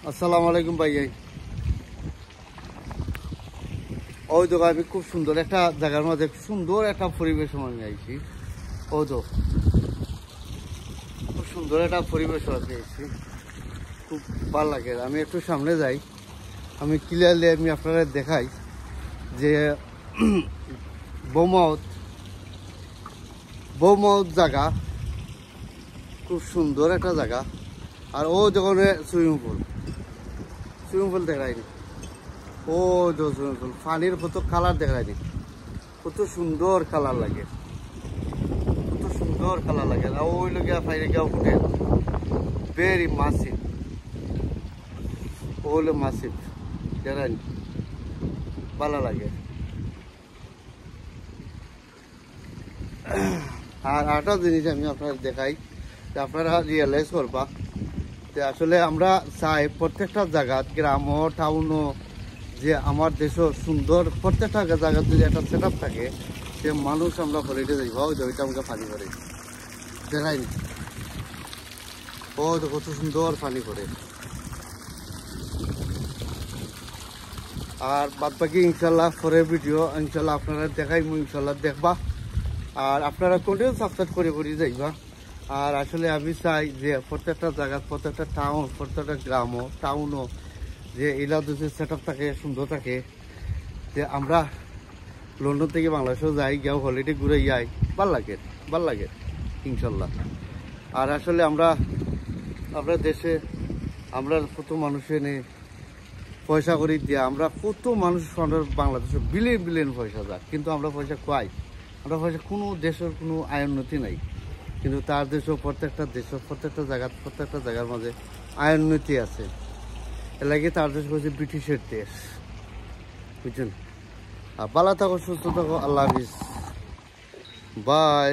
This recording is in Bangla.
আসসালামু আলাইকুম ভাইয়া। ওই তো আমি খুব সুন্দর একটা জায়গার মধ্যে সুন্দর একটা পরিবেশ আমি আইছি। ওই তো খুব সুন্দর একটা পরিবেশ পেয়েছি, খুব ভালো লাগে। আমি একটু সামনে যাই, আমি ক্লিয়ারলি আমি আপনারা দেখাই যে বৌমাউত জায়গা, খুব সুন্দর একটা জায়গা। আর ও যখন সুইমিং পুল দেখায়নি, ও তো সুইমিং পুল পানির কত কালার দেখায়নি, কত সুন্দর কালার লাগে, কত সুন্দর কালার লাগে। আর ওই লোক ফাইলে গিয়ে উঠে ভেরি মাসিভ, ও হলো মাসিভ, জানেন ভালো লাগে। আর একটা জিনিস আমি আপনার দেখাই, যে আপনারা রিয়েলাইজ করবা যে আসলে আমরা চাই প্রত্যেকটা জায়গা, গ্রামও টাউনও, যে আমার দেশও সুন্দর। প্রত্যেকটা জায়গার যদি একটা সেট আপ থাকে, যে মানুষ আমরা হলিডে যাইব, ওইটা আমাকে পানি করে দেখাইনি। ও তো কত সুন্দর পানি করে। আর বাদ বাকি ইনশাল্লাহ পরের ভিডিও ইনশাল্লাহ আপনারা দেখাইবো, ইনশাল্লাহ দেখবা। আর আপনারা কন্টিনিউ সাবস্ক্রাইব করে যাইবা। আর আসলে আমি চাই যে প্রত্যেকটা জায়গা, প্রত্যেকটা টাউন, প্রত্যেকটা গ্রামও টাউনও, যে এলা যদি সেট আপ থাকে, সুন্দর থাকে, যে আমরা লন্ডন থেকে বাংলাদেশেও যাই, গিয়েও হলিডে ঘুরে যাই, ভাল লাগে ইনশাল্লাহ। আর আসলে আমরা দেশে আমরা কত মানুষে নেই পয়সা করি দিয়ে, আমরা কত মানুষ বাংলাদেশে বিলিয়ন পয়সা যায়, কিন্তু আমরা পয়সা পাই, আমরা পয়সা কোনো দেশের কোনো আয়োন্নতি নাই। কিন্তু তার দেশেও প্রত্যেকটা জায়গার মাঝে আয়োন্নতি আছে। এর লাগে তার দেশ হচ্ছে ব্রিটিশের দেশ, বুঝছেন। আর ভালো থাকো, সুস্থ থাকো, আল্লাহ হাফিজ, বাই।